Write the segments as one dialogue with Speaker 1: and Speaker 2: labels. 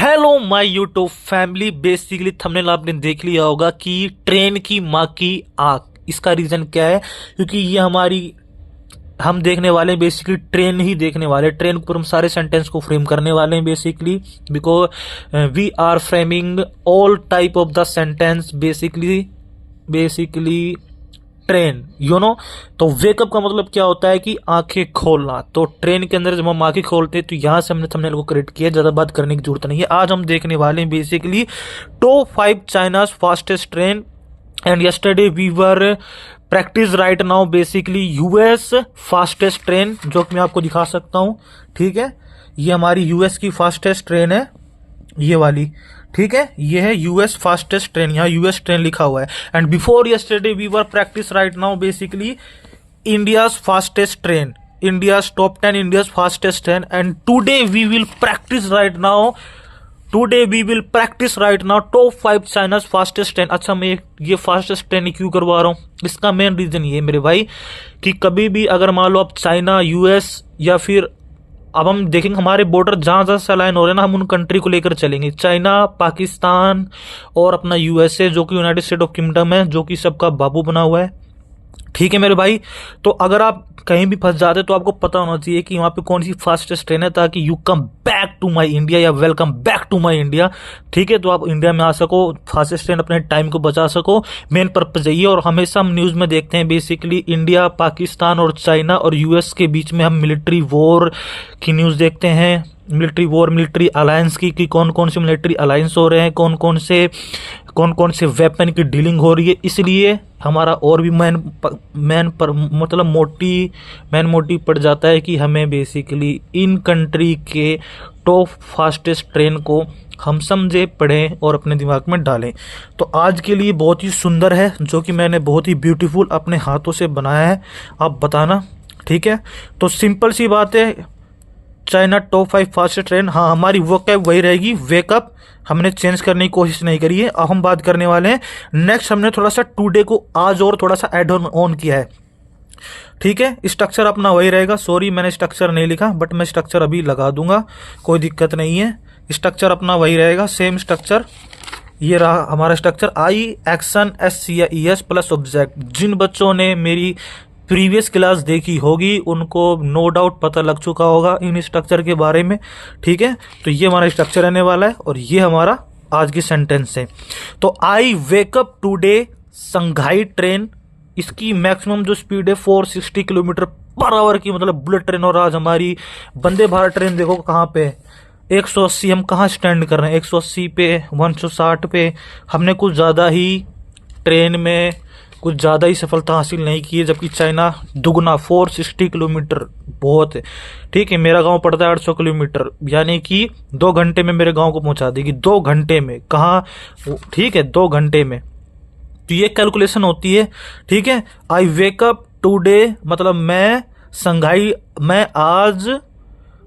Speaker 1: Hello my YouTube family. Basically thumbnail आपने देख लिया होगा कि ट्रेन की माँ की आंख। इसका रीजन क्या है? क्योंकि ये हम देखने वाले हैं बेसिकली ट्रेन ही देखने वाले हैं। ट्रेन के ऊपर हम सारे सेंटेंस को फ्रेम करने वाले हैं basically, because we are framing all type of the sentence basically train तो वेकअप का मतलब क्या होता है कि आंखें खोलना। तो ट्रेन के अंदर जब हम आंखें खोलते हैं तो यहां से हमने थंबनेल को क्रिएट किया। ज्यादा बात करने की जरूरत नहीं है। आज हम देखने वाले हैं basically top 5 China's fastest train and yesterday we were practice right now basically US fastest train, जो कि मैं आपको दिखा सकता हूं। ठीक है, ये हमारी यूएस की फास्टेस्ट ट्रेन है, ये वाली। ठीक है, ये है यूएस फास्टेस्ट ट्रेन, यहाँ यूएस ट्रेन लिखा हुआ है। And before yesterday we were practice right now basically India's fastest train, India's top 10 India's fastest train. And today we will practice right now top 5 China's fastest train. अच्छा, मैं ये fastest train क्यों करवा रहा हूँ? इसका मेन रीजन ये है मेरे भाई कि कभी भी अगर मान लो आप चाइना, यूएस या फिर अब हम देखेंगे हमारे बॉर्डर जहां जहां से अलाइन हो रहे हैं ना, हम उन कंट्री को लेकर चलेंगे। चाइना, पाकिस्तान और अपना यूएसए जो कि यूनाइटेड स्टेट ऑफ किंगडम है, जो कि सबका बाबू बना हुआ है। ठीक है मेरे भाई, तो अगर आप कहीं भी फंस जाते तो आपको पता होना चाहिए कि वहां पे कौन सी फास्टेस्ट ट्रेन है, ताकि you come back to my India या welcome back to my India. ठीक है, तो आप इंडिया में आ सको, फास्टेस्ट ट्रेन अपने टाइम को बचा सको। मेन पर्पज यही है। और हमेशा हम न्यूज में देखते हैं बेसिकली इंडिया, पाकिस्तान और चाइना और यूएस के बीच में हम मिलिट्री वॉर की न्यूज देखते हैं। मिलिट्री वॉर, मिलिट्री अलायंस की कौन कौन से मिलिट्री अलायंस हो रहे हैं, कौन कौन से वेपन की डीलिंग हो रही है। इसलिए हमारा और भी मैन मोटिव पड़ जाता है कि हमें बेसिकली इन कंट्री के टॉप फास्टेस्ट ट्रेन को हम समझे, पढ़ें और अपने दिमाग में डालें। तो आज के लिए बहुत ही सुंदर है, जो कि मैंने बहुत ही ब्यूटीफुल अपने हाथों से बनाया है। आप बताना। ठीक है, तो सिंपल सी बात है, चाइना टॉप 5 फास्टेस्ट ट्रेन। हाँ, हमारी वोकैब वही रहेगी, वेकअप। हमने चेंज करने की कोशिश नहीं करी है। अब हम बात करने वाले हैं नेक्स्ट। हमने थोड़ा सा टुडे को आज और थोड़ा सा एड ऑन किया है। ठीक है, स्ट्रक्चर अपना वही रहेगा। सॉरी, मैंने स्ट्रक्चर नहीं लिखा, बट मैं स्ट्रक्चर अभी लगा दूंगा, कोई दिक्कत नहीं है। स्ट्रक्चर अपना वही रहेगा, सेम स्ट्रक्चर। ये रहा हमारा structure, I action S C E S plus object. जिन बच्चों ने मेरी प्रीवियस क्लास देखी होगी उनको नो डाउट पता लग चुका होगा इन स्ट्रक्चर के बारे में। ठीक है, तो ये हमारा स्ट्रक्चर रहने वाला है और ये हमारा आज की सेंटेंस है। तो I wake up today Shanghai train. इसकी मैक्सिमम जो स्पीड है 460 किलोमीटर पर आवर की, मतलब बुलेट ट्रेन। और आज हमारी वंदे भारत ट्रेन देखो कहाँ पे है, 180। हम कहाँ स्टैंड कर रहे हैं? 180 पे, 160 पे। हमने कुछ ज़्यादा ही ट्रेन में कुछ ज़्यादा ही सफलता हासिल नहीं की है, जबकि चाइना दुगना 460 किलोमीटर बहुत है। ठीक है, मेरा गांव पड़ता है 800 किलोमीटर, यानी कि 2 घंटे में मेरे गांव को पहुंचा देगी। 2 घंटे में कहाँ? ठीक है, 2 घंटे में। तो ये कैलकुलेशन होती है। ठीक है, आई वेकअप टुडे मतलब मैं आज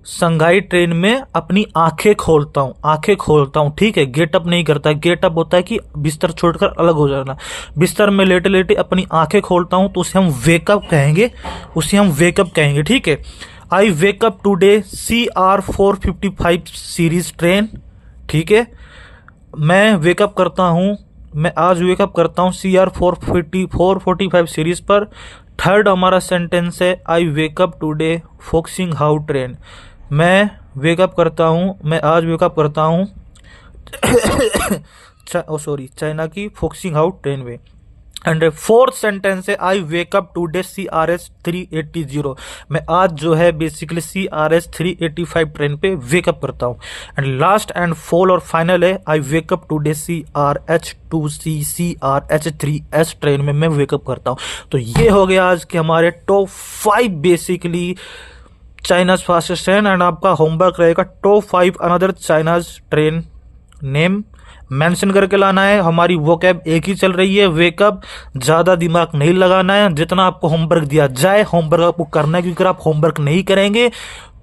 Speaker 1: संघाई ट्रेन में अपनी आंखें खोलता हूं। ठीक है, गेटअप नहीं करता। गेटअप होता है कि बिस्तर छोड़कर अलग हो जाना। बिस्तर में लेटे लेटे अपनी आंखें खोलता हूं, तो उसे हम वेकअप कहेंगे। ठीक है, I wake up today CR 455 series train. ठीक है, मैं आज वेकअप करता हूं CR 445 सीरीज पर। थर्ड हमारा सेंटेंस है, I wake up today focusing how train. मैं आज वेकअप करता हूँ चाइना की focusing how train way. And fourth sentence है, आई वेकअप टुडे CRS 380। मैं आज जो है बेसिकली CRS 385 ट्रेन पे वेकअप करता हूँ। एंड लास्ट एंड फोल और फाइनल है, I wake up today CRH2C CRH 3S train में मैं वेकअप करता हूँ। तो ये हो गया आज के हमारे top 5 basically China's fastest train. And आपका होमवर्क रहेगा top 5 another China's train name mention करके लाना है। हमारी वोकैब एक ही चल रही है, वेकअप। ज्यादा दिमाग नहीं लगाना है। जितना आपको होमवर्क दिया जाए होमवर्क आपको करना है, क्योंकि अगर आप होमवर्क नहीं करेंगे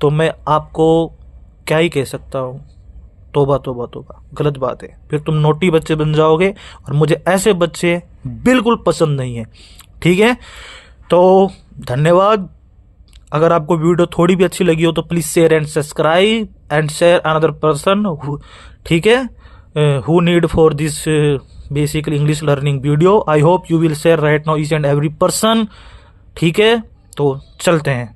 Speaker 1: तो मैं आपको क्या ही कह सकता हूँ। तोबा तोबा तोबा, गलत बात है। फिर तुम नोटी बच्चे बन जाओगे और मुझे ऐसे बच्चे बिल्कुल पसंद नहीं है। ठीक है, तो धन्यवाद। अगर आपको वीडियो थोड़ी भी अच्छी लगी हो तो please share and subscribe and share another person, ठीक है, who need for this basically English learning video. I hope you will share right now each and every person. ठीक है, तो चलते हैं।